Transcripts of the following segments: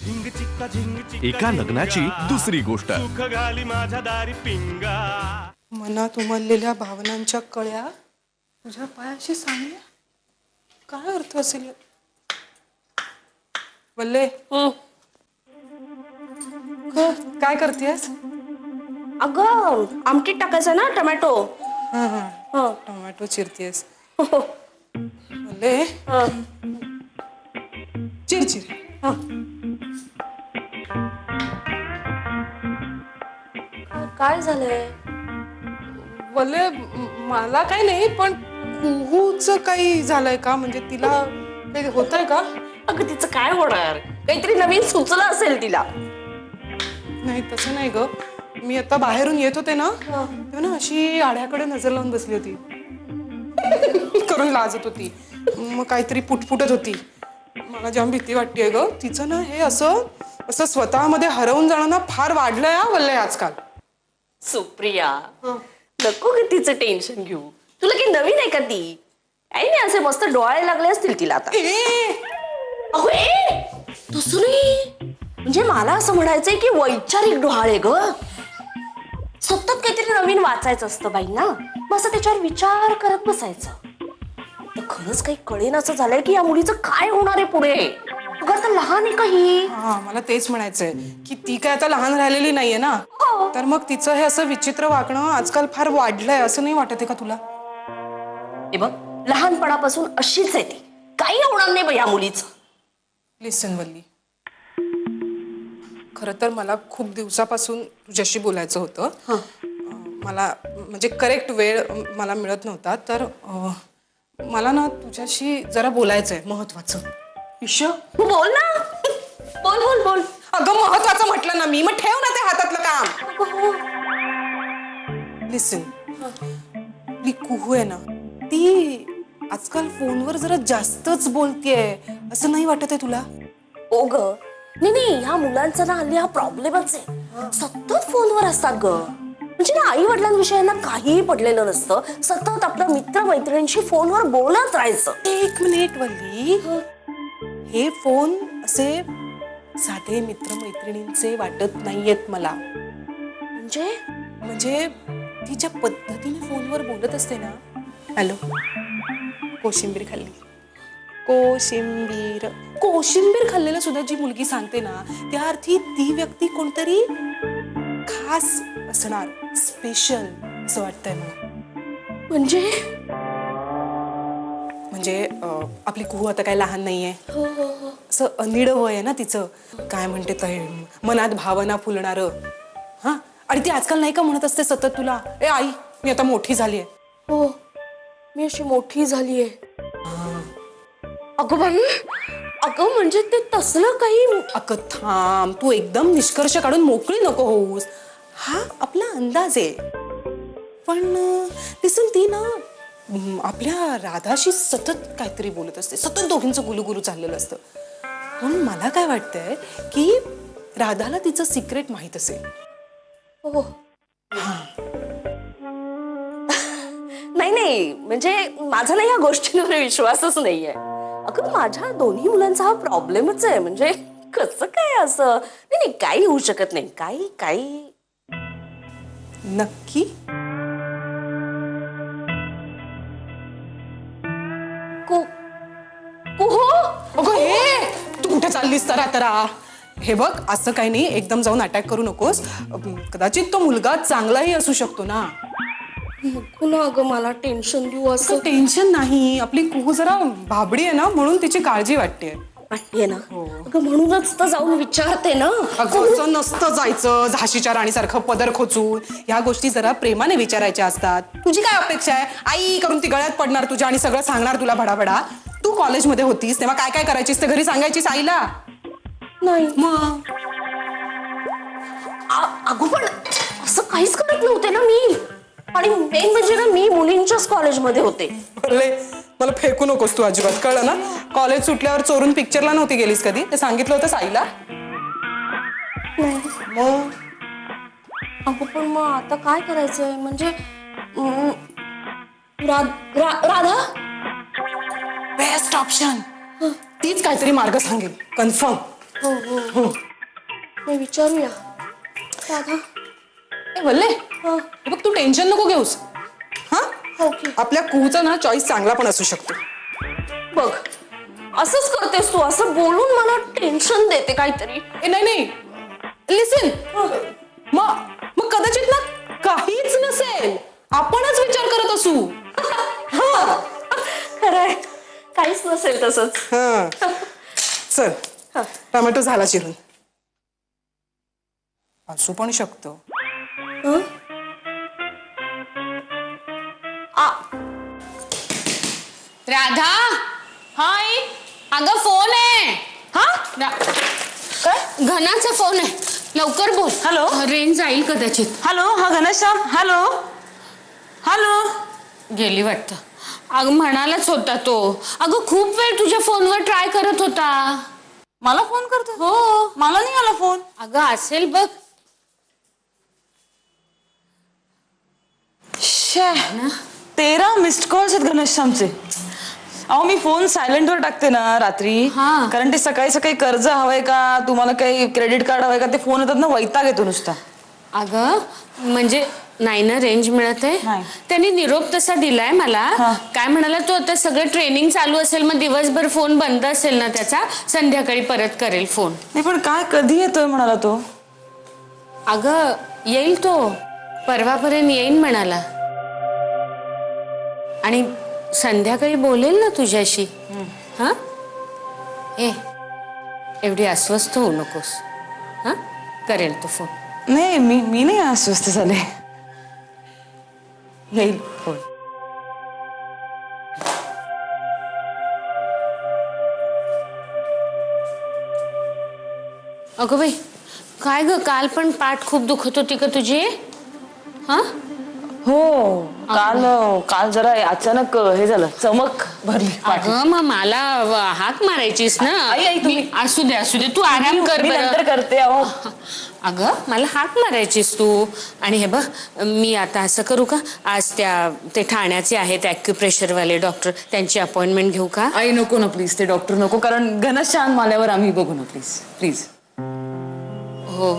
एका लग्नाची दुसरी गोष्ट. मनात उमललेल्या भावनांच्या कळ्या तुझ्या पायाशी सांगल्या. काय अर्थ असेल? वल्ले काय करतेस? अगं आमटीत टाकायचं ना टोमॅटो. टोमॅटो चिरतेस? वल्ले चिर चिर. काय झालंय? वल्ले मला काही नाही, पण कुहूच काही झालंय का? म्हणजे तिला काही होतंय का? अगं तिचं काय होणार? काहीतरी नवीन सुचलं असेल तिला. नाही तसं नाही ग. मी आता बाहेरून येत होते ना, तेव्हा ना अशी आड्याकडे नजर लावून बसली होती. करून लाजत होती. मग काहीतरी पुटपुटत होती. मला जाम भीती वाटतेय ग. तिचं ना हे असं असं स्वतःमध्ये हरवून जाणं ना फार वाढलंय हा वल्लय आजकाल. सुप्रिया नको ग तिचं टेन्शन घेऊ. तुला काही नवीन आहे का ती? काही नाही, असे मस्त डोळे लागले असतील तिला आता. अहो तसं नाही, म्हणजे मला असं म्हणायचंय की वैचारिक डोहाळे ग. सतत काहीतरी नवीन वाचायचं असतं बाई ना, मग असं त्याच्यावर विचार करत बसायचं. तर खरंच काही कळेनाचं झालंय की या मुलीचं काय होणार आहे पुढे. अगं आता लहान आहे का ही? हा मला तेच म्हणायचंय की ती काय आता लहान राहिलेली नाहीये ना. तर मग तिचं हे असं विचित्र वागणं आजकाल फार वाढलंय, असं नाही वाटत आहे का तुला? हे बघ, लहानपणापासून अशीच आहे ती. काही होणार नाही बाई या मुलीचं. लिसन वल्ली, खरं तर मला खूप दिवसापासून तुझ्याशी बोलायचं होतं. मला म्हणजे करेक्ट वेळ मला मिळत नव्हता. तर मला ना तुझ्शी जरा बोलायचंय महत्वाचं. ईश बोल ना, बोल बोल बोल. अगं महत्वाचं म्हटलं ना मी, मग ठेव ना ते हातातलं काम. लिसन, ती कुहू आहे ना, ती आजकाल फोनवर जरा जास्तच बोलतेय, असं नाही वाटत आहे तुला? ओ ग, नाही नाही, ह्या मुलांचा ना हल्ली हा प्रॉब्लेमच आहे. सतत फोनवर असतात ग. म्हणजे ना आई वडिलांविषयी ना काहीही पडलेलं नसतं. सतत आपल्या मित्र मैत्रिणींशी फोनवर बोलत राहायचं. एक मिनिट वल्ली, हे फोन असे साधे मित्र मैत्रिणींचे वाटत नाहीयेत मला. म्हणजे ती ज्या पद्धतीने फोनवर बोलत असते ना. हॅलो, कोशिंबीर खाल्ली? कोशिंबीर कोशिंबीर खाल्लेलं सुद्धा जी मुलगी सांगते ना, त्या अर्थी ती व्यक्ती कोणतरी खास असणार, स्पेशल असं वाटतंय मला. म्हणजे आपली कुहू आता काय लहान नाहीये. असं अनिड वय आहे ना तिचं. काय म्हणते ते मनात भावना फुलणारं. हा, आणि ती आजकाल नाही का म्हणत असते सतत तुला, ए आई मी आता मोठी झालीये. हो, मी अशी मोठी झालीये. अगं बाई, अगं म्हणजे ते तसलं काही. अगं थांब, तू एकदम निष्कर्ष काढून मोकळी नको होऊस. हा आपला अंदाज आहे. पण दिसून ती ना आपल्या राधाशी सतत काहीतरी बोलत असते. सतत दोघींचं गुलुगुलू चाललेलं असतं. म्हणून मला काय वाटतंय की राधाला तिचं सिक्रेट माहित असेल. हो. नाही नाही, म्हणजे माझा ना या गोष्टींवर विश्वासच नाहीये. अगं माझ्या दोन्ही मुलांचा हा प्रॉब्लेमच आहे. म्हणजे कसं काय असं? नाही नाही, काही होऊ शकत नाही. काही नक्की? अगं तू कुठे चाललीस तरा? हे बघ, असं काही नाही, एकदम जाऊन अटॅक करू नकोस. कदाचित तो मुलगा चांगलाही असू शकतो ना. नको ना अगं, मला टेन्शन देऊ असं. टेन्शन नाही, आपली कुहू जरा भाबडी आहे ना, म्हणून तिची काळजी वाटते ना. अगं म्हणूनच तर जाऊन विचारते ना. अगं नसतं जायचं झाशीच्या राणीसारखं पदर खोचून. ह्या गोष्टी जरा प्रेमाने विचारायच्या असतात. तुझी काय अपेक्षा आहे? आई करून ती गळ्यात पडणार तुझ्या आणि सगळं सांगणार तुला भडाभडा. तू कॉलेजमध्ये होतीस तेव्हा काय काय करायचीस ते घरी सांगायचीस आईला? नाही. मग अगं पण असं काहीच करत नव्हते ना मी. आणि मेन म्हणजे ना, मी मुलींच्याच कॉलेजमध्ये होते. मला फेकू नकोस तू अजिबात, कळलं ना? कॉलेज सुटल्यावर चोरून पिक्चरला नव्हती गेलीस कधी? ते सांगितलं होतं आईला? मग अगं पण मग आता काय करायचंय? म्हणजे राधा बेस्ट ऑप्शन. तीच काहीतरी मार्ग सांगेल कन्फर्म. हो हो मी विचारूया राधा. ए वल्ले हा. हे बघ तू टेन्शन नको घेऊस. हा हो की. आपल्या कुहूचा ना चॉईस चांगला पण असू शकतो. बघ असंच करतेस तू, असं बोलून मला टेन्शन देते काहीतरी. ए नाही नाही लिसन, मग मग कदाचित ना काहीच नसेल, आपणच विचार करत असू. हा खरंय, काहीच नसेल तसंच. हा चल टोमॅटो झाला चिरून. असू पण शकतो. राधा, हाय. अगं फोन आहे. हा काय घनाचा फोन आहे, लवकर बोल. हॅलो. रेंज जाईल कदाचित. हॅलो, हा घनश्याम. Hello hello. गेली वाटतं. अगं म्हणालाच होता तो. अगं खूप वेळ तुझ्या फोनवर ट्राय करत होता. मला फोन करतो? हो. मला नाही आला फोन. अगं असेल बघ. शे, 13 मिस्ड कॉल्स आहेत घनश्यामचे. अहो मी फोन सायलेंटवर टाकते ना रात्री, हा. कारण ते सकाळी सकाळी कर्ज हवंय का, तुम्हाला काही क्रेडिट कार्ड हवंय का, ते फोन येतात ना, वैताग येतो नुसता. अगं म्हणजे नाही ना रेंज मिळत आहे. नाही. त्यांनी निरोप तसा दिलाय मला. हा. काय म्हणाला तो, आता सगळं ट्रेनिंग चालू असेल, मग दिवसभर फोन बंद असेल ना त्याचा, संध्याकाळी परत करेल फोन. नाही पण काय कधी येतोय म्हणाला तो? अगं येईल तो, परवापर्यंत येईन म्हणाला. आणि संध्याकाळी बोलेल ना तुझ्याशी. हा ए एवढी अस्वस्थ होऊ नकोस. हा करेल तो फोन. नाही, मी नाही अस्वस्थ झाले. येईल फोन. अगं बाई काय ग, काल पण पाठ खूप दुखत होती का तुझी? हा हो, काल जरा अचानक हे झालं, चमक भरली पाठीत. अगं मग मला हाक मारायचीस ना. आई, तुम्ही- असू दे तू आराम कर मी बरं. नंतर करते. अहो अगं मला हाक मारायचीस तू. आणि हे बघ, मी आता असं करू का, आज ते ठाण्याचे आहेत ॲक्युप्रेशरवाले डॉक्टर, त्यांची अपॉइंटमेंट घेऊ का? आई नको ना प्लीज, ते डॉक्टर नको, कारण घनश्याम आल्यावर आम्ही बघू ना प्लीज प्लीज. हो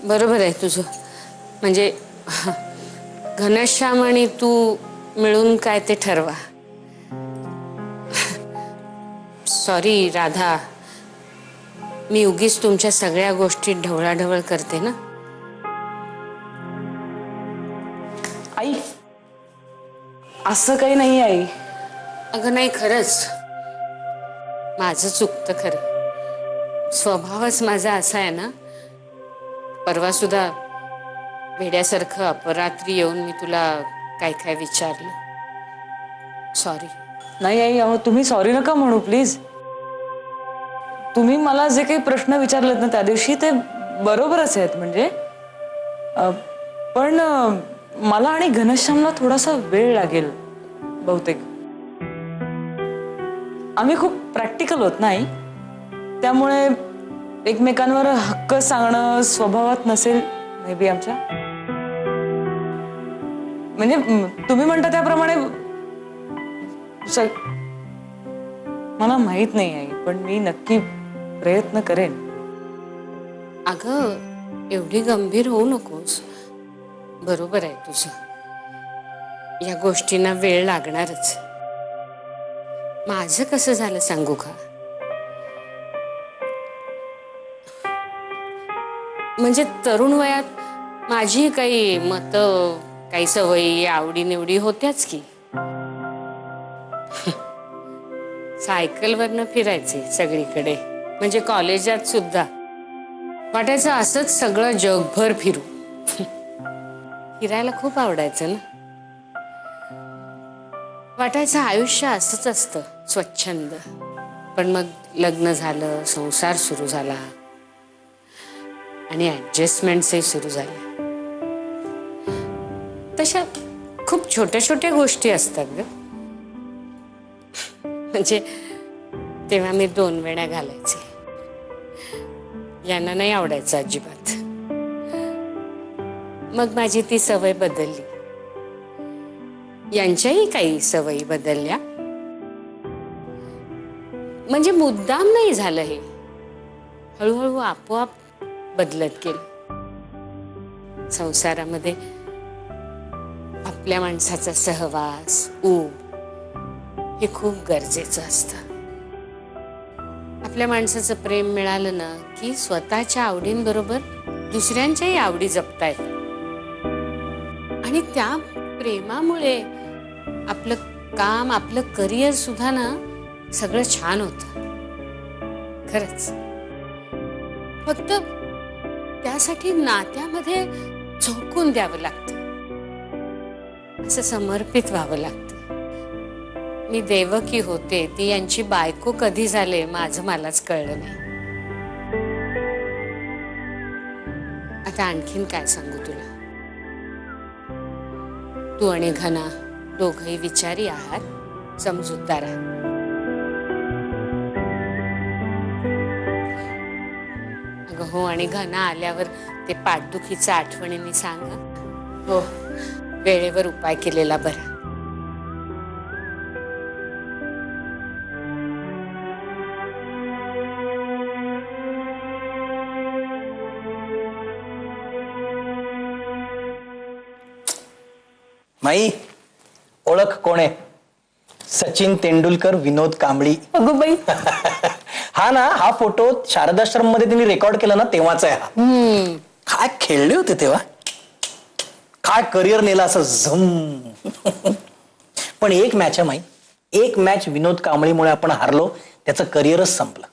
बरोबर आहे तुझं. म्हणजे घनश्याम आणि तू मिळून काय ते ठरवा. सॉरी राधा, मी उगीच तुमच्या सगळ्या गोष्टी ढवळाढवळ करते ना. आई असं काही नाही आई. अगं नाही, खरंच माझं चुकतं खरं. स्वभावच माझा असा आहे ना. परवा सुद्धा वेड्यासारखं अपरात्री येऊन मी तुला काय काय विचारलं. सॉरी. नाही आई, अहो तुम्ही सॉरी नका म्हणू प्लीज. तुम्ही मला जे काही प्रश्न विचारलेत ना त्या दिवशी, ते बरोबरच आहेत म्हणजे. पण मला आणि घनश्यामला थोडासा वेळ लागेल बहुतेक. आम्ही खूप प्रॅक्टिकल होत नाही, त्यामुळे एकमेकांवर हक्क सांगणं स्वभावात नसेल मे बी आमच्या. म्हणजे तुम्ही म्हणता त्याप्रमाणे मला माहित नाही आई, पण मी नक्की प्रयत्न करेन. अगं एवढी गंभीर होऊ नकोस. बरोबर आहे तुझं, या गोष्टींना वेळ लागणारच. माझं कसं झालं सांगू का? म्हणजे तरुण वयात माझी काही मतं, काही सवयी, आवडीनिवडी होत्याच की. सायकलवरनं फिरायचे सगळीकडे, म्हणजे कॉलेजात सुद्धा. वाटायचं असंच सगळं जगभर फिरू. फिरायला खूप आवडायचं ना. वाटायचं आयुष्य असंच असतं, स्वच्छंद. पण मग लग्न झालं, संसार सुरू झाला आणि ऍडजस्टमेंट्सही सुरू झाल्या. तशा खूप छोट्या छोट्या गोष्टी असतात ग. म्हणजे तेव्हा मी 2 वेण्या घालायचे, यांना नाही आवडायचं अजिबात. मग माझी ती सवय बदलली, यांच्याही काही सवयी बदलल्या. म्हणजे मुद्दाम नाही झालं हे. हळूहळू आपोआप बदलत गेलं. संसारामध्ये आपल्या माणसाचा सहवास, ऊब हे खूप गरजेचं असतं. आपल्या माणसाचं प्रेम मिळालं ना की स्वतःच्या आवडींबरोबर दुसऱ्यांच्याही आवडी जपता येतात. आणि त्या प्रेमामुळे आपलं काम, आपलं करिअर सुद्धा ना सगळं छान होतं. खरंच. फक्त त्यासाठी नात्यामध्ये झोकून द्यावं लागतं, असं समर्पित व्हावं लागतं. मी देवकी होते, ती यांची बायको कधी झाले माझं मलाच कळलं नाही. आता आणखीन काय सांगू तुला. तू आणि घना दोघही विचारी आहात, समजूतदार आहात. अगं हो, आणि घना आल्यावर ते पाठदुखीचं आठवणीने सांग. हो, वेळेवर उपाय केलेला बरा. माई, ओळख कोण आहे? सचिन तेंडुलकर, विनोद कांबळी. अगं बाई, हा ना, हा फोटो शारदाश्रम मध्ये त्यांनी रेकॉर्ड केला ना तेव्हाचा आहे हा. काय खेळले होते तेव्हा, काय करिअर नेला असं झम. पण एक मॅच आहे माई, एक मॅच विनोद कांबळीमुळे आपण हारलो, त्याचं करिअरच संपलं.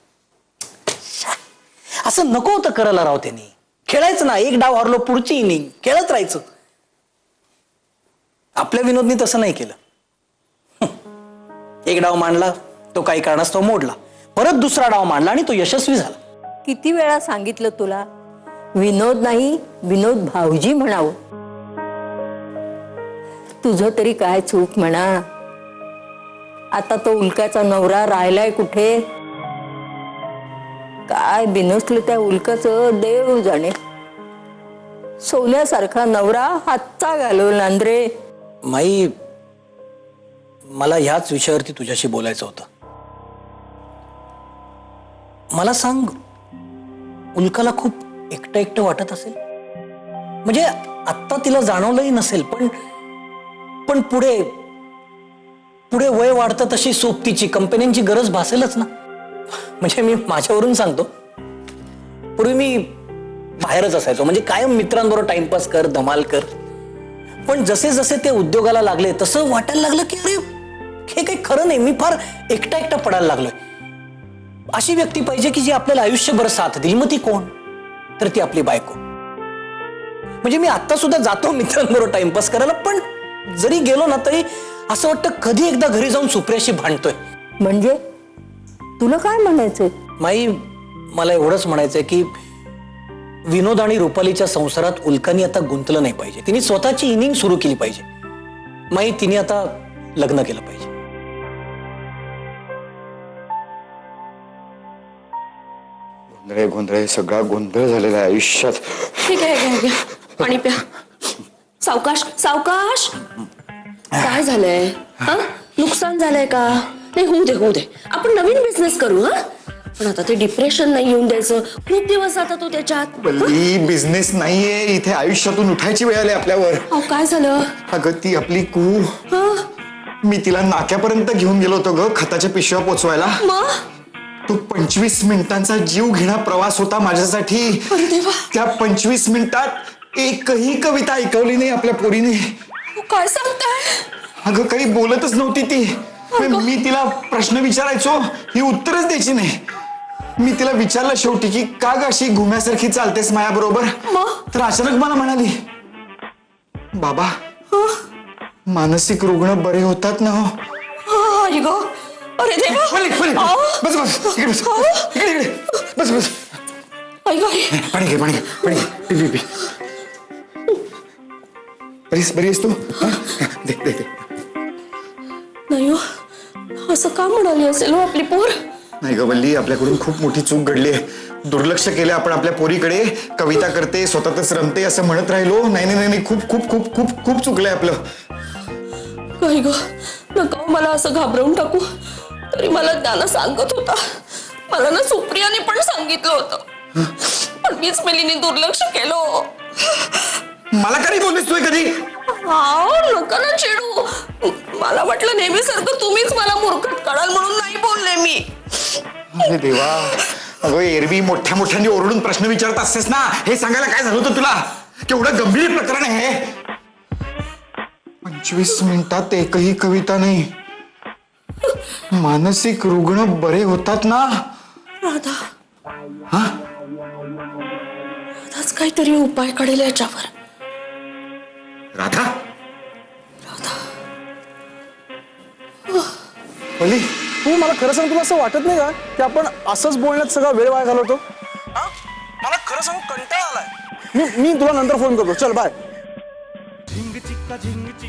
असं नको होतं करायला राव त्यांनी. खेळायचं ना, एक डाव हारलो पुढची इनिंग खेळत राहायचं. आपल्या विनोदनी तसं नाही केलं. एक डाव मांडला, तो काही कारणास्तव मोडला, परत दुसरा डाव मांडला आणि तो यशस्वी झाला. किती वेळा सांगितलं तुला, विनोद नाही विनोद भाऊजी म्हणावं. तुझं तरी काय चूक म्हणा. आता तो उल्काचा नवरा राहिलाय कुठे, काय बिनसलं त्या उल्काचं देव जाणे. सोन्यासारखा नवरा हातचा घालवला नांद्रे. माई, मला ह्याच विषयावरती तुझ्याशी बोलायचं होतं. मला सांग, उल्काला खूप एकटं एकटं वाटत असेल? म्हणजे आत्ता तिला जाणवलंही नसेल, पण पुढे पुढे वय वाढतं तशी सोबतीची, कंपन्यांची गरज भासेलच ना. म्हणजे मी माझ्यावरून सांगतो, पूर्वी मी बाहेरच असायचो, म्हणजे कायम मित्रांबरोबर टाइमपास कर, धमाल कर. पण जसे जसे ते उद्योगाला लागले तसं वाटायला लागलं की अरे हे काही खरं नाही, मी फार एकटा एकटा पडायला लागलोय. अशी व्यक्ती पाहिजे की जी आपल्याला आयुष्यभर साथ देईल. मग ती कोण? तर ती आपली बायको. म्हणजे मी आता सुद्धा जातो मित्रांबरोबर टाइमपास करायला, पण जरी गेलो ना तरी असं वाटतं कधी एकदा घरी जाऊन सुप्रियाशी भांडतोय. म्हणजे तुला काय म्हणायचंय? माई, मला एवढंच म्हणायचंय की विनोद आणि रुपालीच्या संसारात उल्कानी आता गुंतलं नाही पाहिजे. तिने स्वतःची इनिंग सुरू केली पाहिजे. माई, तिने आता लग्न केलं पाहिजे. गोंधळ सगळा गोंधळ झालेला आहे आयुष्यात. ठीक आहे, घ्या पाणी प्या. सावकाश सावकाश. काय झालंय? नुकसान झालंय का? नाही, होऊ दे. आपण नवीन बिझनेस करू. पण आता ते डिप्रेशन नाही येऊन द्यायचं. खूप दिवस आता तो त्याच्यात. बल्ली, बिझनेस नाहीये इथे, आयुष्यातून उठायची वेळ आली आपल्यावर. काय झालं? अगं, ती आपली कू, मी तिला नाक्यापर्यंत घेऊन गेलो होतो ग, खताच्या पिशव्या पोचवायला. मग तो 25 मिनिटांचा जीव घेणा प्रवास होता माझ्यासाठी. त्या 25 मिनिटात एकही कविता ऐकवली नाही आपल्या पोरीने. काय सांगताय? अगं, काही बोलतच नव्हती ती. मी तिला प्रश्न विचारायचो, ही उत्तरच द्यायची नाही. मी तिला विचारलं शेवटी की का ग अशी घुम्यासारखी चालतेस माया बरोबर? तर अचानक मला म्हणाली, बाबा, मानसिक रुग्ण बरे होतात ना. अरे देवा. बस बस, इकडे बस, इकडे बस बस. पाणी घे, पाणी घे, पी. बरी आहेस तू? दे. नाही, असं का म्हणाली असेल आपली पोर? नाही ग वल्ली, आपल्याकडून खूप मोठी चूक घडली आहे. दुर्लक्ष केले आपण आपल्या पोरीकडे. कविता करते, स्वतःच रमते असं म्हणत राहिलो. नाही, खूप खूप खूप खूप खूप चुकलंय आपलं. काय ग, नका मला असं घाबरवून टाकू. तरी मला ज्ञान सांगत होता. मला ना सुप्रियाने पण सांगितलं होतं. पण मीच मेलीने दुर्लक्ष केलं. मला का नाही बोललीस तू कधी? नका ना चिडू. मला वाटलं नेहमीसारखं तुम्हीच मला मूर्खात काढाल म्हणून नाही बोलले मी. अरे देवा, अगं एरवी मोठ्या मोठ्यांनी ओरडून प्रश्न विचारत असतेस ना, हे सांगायला काय झालं होतं तुला? केवढं गंभीर प्रकरण आहे हे. 25 मिनिटात एकही कविता नाही. मानसिक रुग्ण बरे होतात ना? राधा, हा? राधाच काहीतरी उपाय काढेल याच्यावर. राधा? बोली तू मला खरं सांग, तुला असं वाटत नाही का की आपण असंच बोलण्यात सगळा वेळ वाया घालवतो? हा? मला खरं सांगू कंटाळा आलाय. मी तुला नंतर फोन करतो. चल बाय.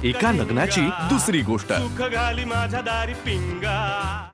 एका लग्नाची दुसरी गोष्ट. सुख घाली माझ्या दारी पिंगा.